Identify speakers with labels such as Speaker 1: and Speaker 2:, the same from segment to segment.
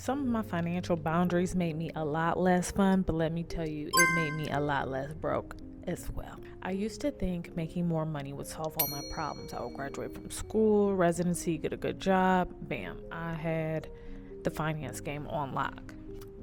Speaker 1: Some of my financial boundaries made me a lot less fun, but let me tell you, it made me a lot less broke as well. I used to think making more money would solve all my problems. I would graduate from school, residency, get a good job, bam, I had the finance game on lock.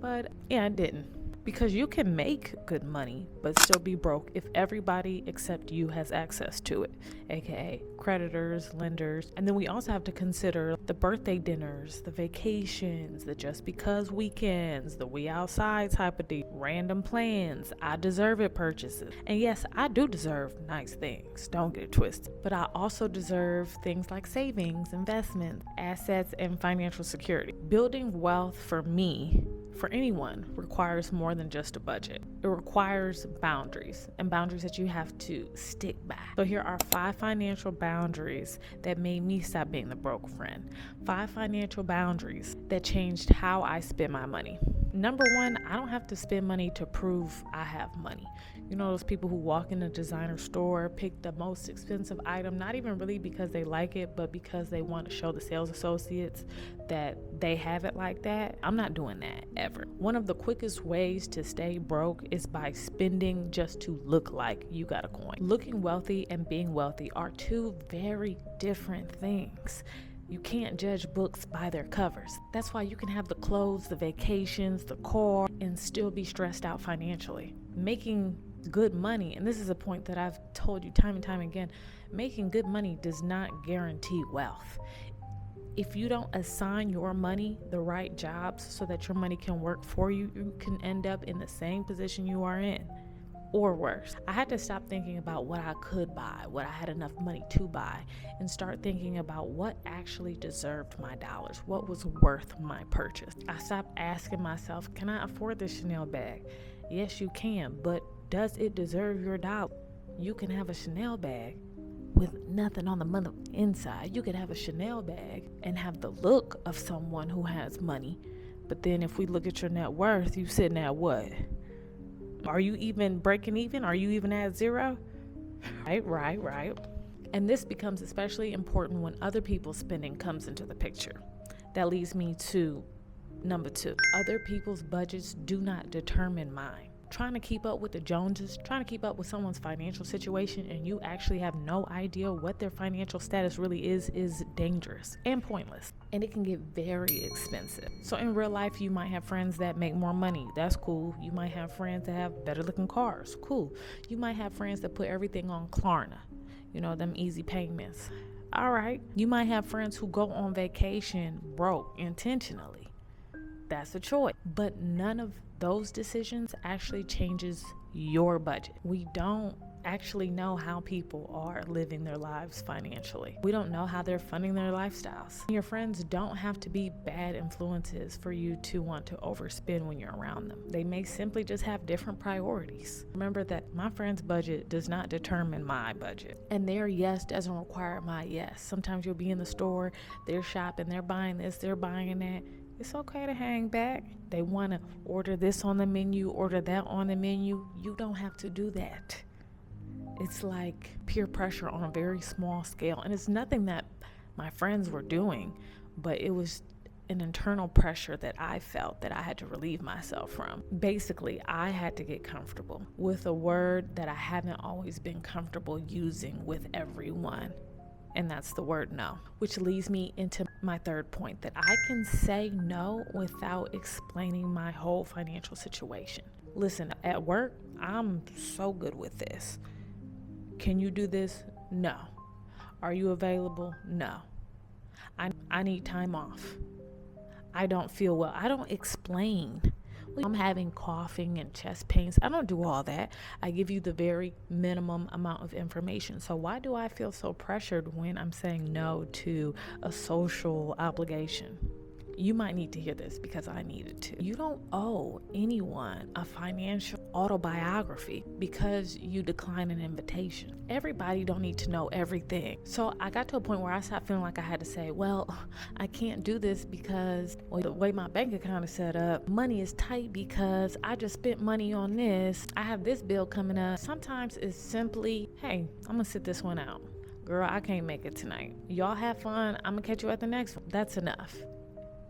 Speaker 1: But yeah, I didn't. Because you can make good money but still be broke if everybody except you has access to it, aka creditors, lenders. And then we also have to consider the birthday dinners, the vacations, the just because weekends, the we outside type of deal, random plans, I deserve it purchases. And yes, I do deserve nice things, don't get it twisted. But I also deserve things like savings, investments, assets, and financial security. Building wealth for me, for anyone, requires more than just a budget. It requires boundaries, and boundaries that you have to stick by. So here are 5 financial boundaries that made me stop being the broke friend. 5 financial boundaries that changed how I spend my money. Number 1, I don't have to spend money to prove I have money. You know those people who walk in a designer store, pick the most expensive item, not even really because they like it, but because they want to show the sales associates that they have it like that? I'm not doing that ever. One of the quickest ways to stay broke is by spending just to look like you got a coin. Looking wealthy and being wealthy are 2 very different things. You can't judge books by their covers. That's why you can have the clothes, the vacations, the car, and still be stressed out financially. Making good money, and this is a point that I've told you time and time again, making good money does not guarantee wealth. If you don't assign your money the right jobs so that your money can work for you, you can end up in the same position you are in, or worse. I had to stop thinking about what I could buy, what I had enough money to buy, and start thinking about what actually deserved my dollars, what was worth my purchase. I stopped asking myself, can I afford this Chanel bag? Yes, you can, but does it deserve your dollar? You can have a Chanel bag with nothing on the mother inside. You could have a Chanel bag and have the look of someone who has money, but then if we look at your net worth, you sitting at what? Are you even breaking even? Are you even at zero? Right. And this becomes especially important when other people's spending comes into the picture. That leads me to number 2. Other people's budgets do not determine mine. Trying to keep up with the Joneses, trying to keep up with someone's financial situation, and you actually have no idea what their financial status really is dangerous and pointless. And it can get very expensive. So in real life, you might have friends that make more money. That's cool. You might have friends that have better looking cars. Cool. You might have friends that put everything on Klarna. You know, them easy payments. All right. You might have friends who go on vacation broke intentionally. That's a choice. But none of those decisions actually changes your budget. We don't actually know how people are living their lives financially. We don't know how they're funding their lifestyles. Your friends don't have to be bad influences for you to want to overspend when you're around them. They may simply just have different priorities. Remember that my friend's budget does not determine my budget, and their yes doesn't require my yes. Sometimes you'll be in the store, they're shopping, they're buying this, they're buying that. It's okay to hang back. They want to order this on the menu, order that on the menu. You don't have to do that. It's like peer pressure on a very small scale. And it's nothing that my friends were doing, but it was an internal pressure that I felt that I had to relieve myself from. Basically, I had to get comfortable with a word that I haven't always been comfortable using with everyone. And that's the word no, which leads me into my 3rd point, that I can say no without explaining my whole financial situation. Listen, at work, I'm so good with this. Can you do this? No. Are you available? No. I need time off. I don't feel well. I don't explain. I'm having coughing and chest pains. I don't do all that. I give you the very minimum amount of information. So why do I feel so pressured when I'm saying no to a social obligation? You might need to hear this because I needed to. You don't owe anyone a financial autobiography because you decline an invitation. Everybody don't need to know everything. So I got to a point where I stopped feeling like I had to say, well, I can't do this because the way my bank account is set up, money is tight because I just spent money on this. I have this bill coming up. Sometimes it's simply, hey, I'm gonna sit this one out. Girl, I can't make it tonight. Y'all have fun. I'm gonna catch you at the next one. That's enough.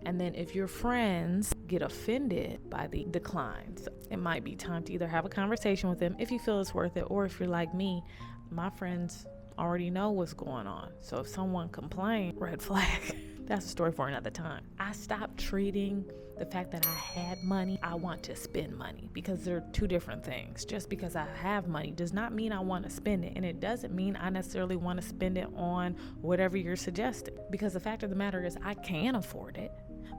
Speaker 1: And then if your friends get offended by the declines, it might be time to either have a conversation with them if you feel it's worth it, or if you're like me, my friends already know what's going on. So if someone complains, red flag. That's a story for another time. I stopped treating the fact that I had money, I want to spend money, because they're two different things. Just because I have money does not mean I want to spend it. And it doesn't mean I necessarily want to spend it on whatever you're suggesting. Because the fact of the matter is I can afford it,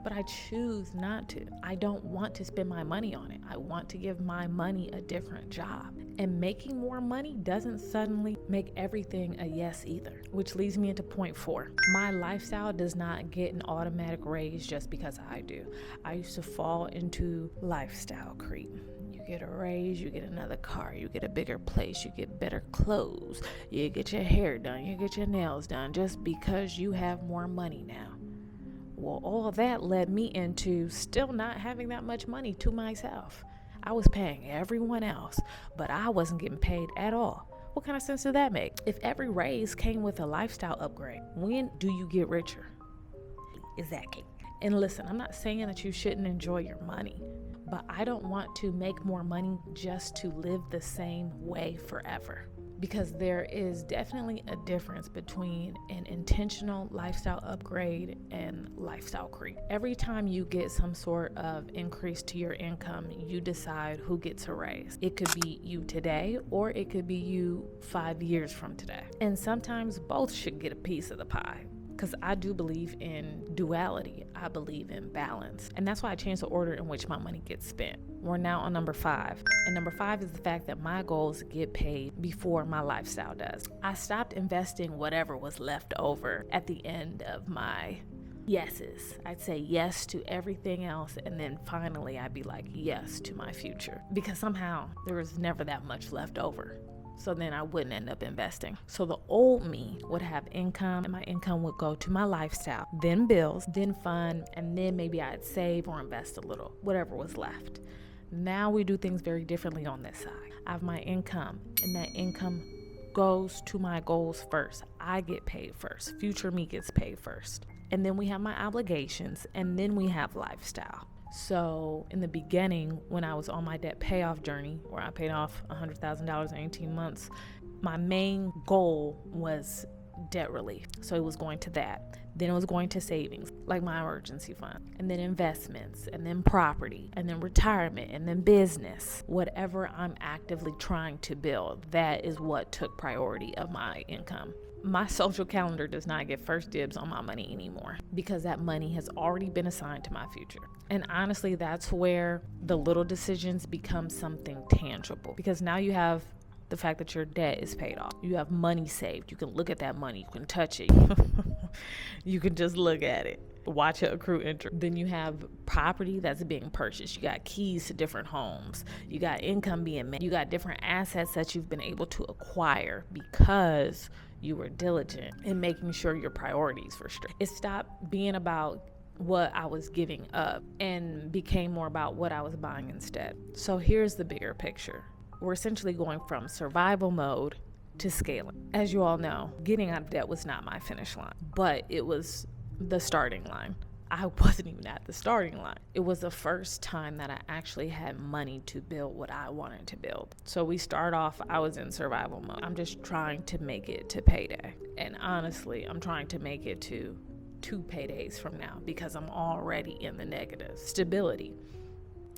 Speaker 1: but I choose not to. I don't want to spend my money on it. I want to give my money a different job. And making more money doesn't suddenly make everything a yes either, which leads me into point 4. My lifestyle does not get an automatic raise just because I do. I used to fall into lifestyle creep. You get a raise, you get another car, you get a bigger place, you get better clothes, you get your hair done, you get your nails done, just because you have more money now. Well, all of that led me into still not having that much money to myself. I was paying everyone else, but I wasn't getting paid at all. What kind of sense did that make? If every raise came with a lifestyle upgrade, when do you get richer? Exactly. And listen, I'm not saying that you shouldn't enjoy your money, but I don't want to make more money just to live the same way forever. Because there is definitely a difference between an intentional lifestyle upgrade and lifestyle creep. Every time you get some sort of increase to your income, you decide who gets a raise. It could be you today, or it could be you 5 years from today. And sometimes both should get a piece of the pie. Because I do believe in duality. I believe in balance. And that's why I changed the order in which my money gets spent. We're now on number 5. And number 5 is the fact that my goals get paid before my lifestyle does. I stopped investing whatever was left over at the end of my yeses. I'd say yes to everything else, and then finally I'd be like yes to my future. Because somehow there was never that much left over. So then I wouldn't end up investing. So the old me would have income, and my income would go to my lifestyle, then bills, then fun, and then maybe I'd save or invest a little, whatever was left. Now we do things very differently on this side. I have my income, and that income goes to my goals first. I get paid first. Future me gets paid first. And then we have my obligations, and then we have lifestyle. So in the beginning, when I was on my debt payoff journey, where I paid off $100,000 in 18 months, my main goal was debt relief. So it was going to that. Then it was going to savings, like my emergency fund, and then investments, and then property, and then retirement, and then business. Whatever I'm actively trying to build, that is what took priority of my income. My social calendar does not get first dibs on my money anymore, because that money has already been assigned to my future. And honestly, that's where the little decisions become something tangible, because now you have the fact that your debt is paid off. You have money saved. You can look at that money. You can touch it. You can just look at it. Watch it accrue interest. Then you have property that's being purchased. You got keys to different homes. You got income being made. You got different assets that you've been able to acquire because you were diligent in making sure your priorities were straight. It stopped being about what I was giving up and became more about what I was buying instead. So here's the bigger picture. We're essentially going from survival mode to scaling. As you all know, getting out of debt was not my finish line, but it was the starting line. I wasn't even at the starting line. It was the first time that I actually had money to build what I wanted to build. So we start off, I was in survival mode. I'm just trying to make it to payday. And honestly, I'm trying to make it to 2 paydays from now, because I'm already in the negative. Stability.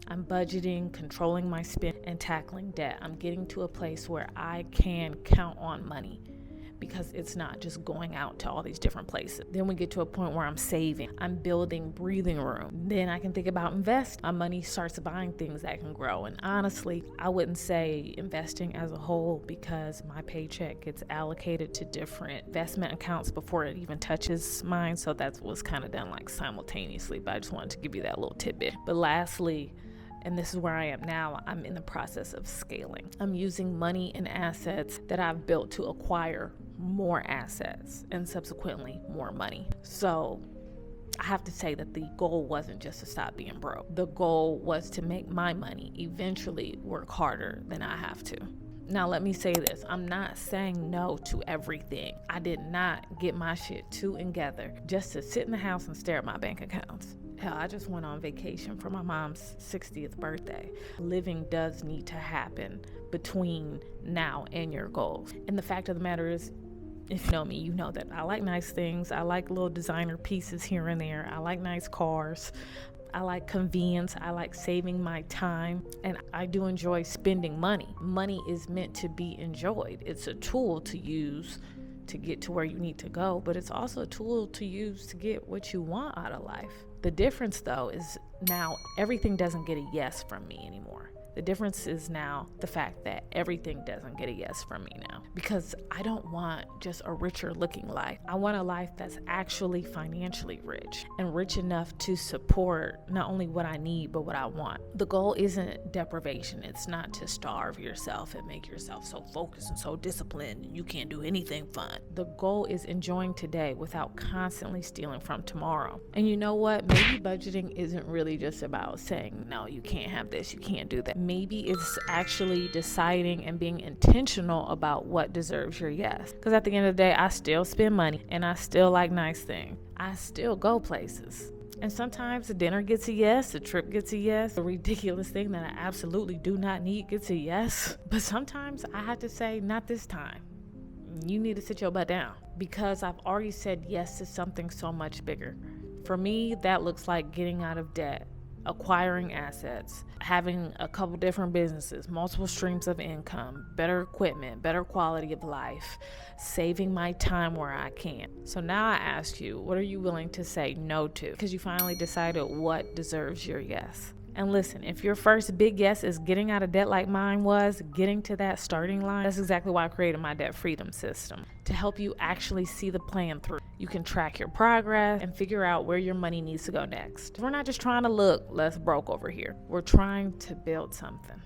Speaker 1: I'm budgeting, controlling my spend, and tackling debt. I'm getting to a place where I can count on money, because it's not just going out to all these different places. Then we get to a point where I'm saving. I'm building breathing room. Then I can think about invest. My money starts buying things that can grow. And honestly, I wouldn't say investing as a whole, because my paycheck gets allocated to different investment accounts before it even touches mine. So that was kind of done like simultaneously, but I just wanted to give you that little tidbit. But lastly, and this is where I am now, I'm in the process of scaling. I'm using money and assets that I've built to acquire more assets and subsequently more money. So I have to say that the goal wasn't just to stop being broke. The goal was to make my money eventually work harder than I have to. Now, let me say this. I'm not saying no to everything. I did not get my shit together just to sit in the house and stare at my bank accounts. Hell, I just went on vacation for my mom's 60th birthday. Living does need to happen between now and your goals. And the fact of the matter is, if you know me, you know that I like nice things. I like little designer pieces here and there. I like nice cars. I like convenience. I like saving my time. And I do enjoy spending money. Money is meant to be enjoyed. It's a tool to use to get to where you need to go, but it's also a tool to use to get what you want out of life. The difference, though, is now everything doesn't get a yes from me anymore. The difference is now the fact that everything doesn't get a yes from me now, because I don't want just a richer looking life. I want a life that's actually financially rich and rich enough to support not only what I need, but what I want. The goal isn't deprivation. It's not to starve yourself and make yourself so focused and so disciplined and you can't do anything fun. The goal is enjoying today without constantly stealing from tomorrow. And you know what? Maybe budgeting isn't really just about saying, no, you can't have this, you can't do that. Maybe it's actually deciding and being intentional about what deserves your yes. Because at the end of the day, I still spend money and I still like nice things. I still go places. And sometimes the dinner gets a yes, the trip gets a yes, a ridiculous thing that I absolutely do not need gets a yes. But sometimes I have to say, not this time. You need to sit your butt down, because I've already said yes to something so much bigger. For me, that looks like getting out of debt, acquiring assets, having a couple different businesses, multiple streams of income, better equipment, better quality of life, saving my time where I can. So now I ask you, what are you willing to say no to? Because you finally decided what deserves your yes. And listen, if your first big yes is getting out of debt like mine was, getting to that starting line, that's exactly why I created my debt freedom system, to help you actually see the plan through. You can track your progress and figure out where your money needs to go next. We're not just trying to look less broke over here. We're trying to build something.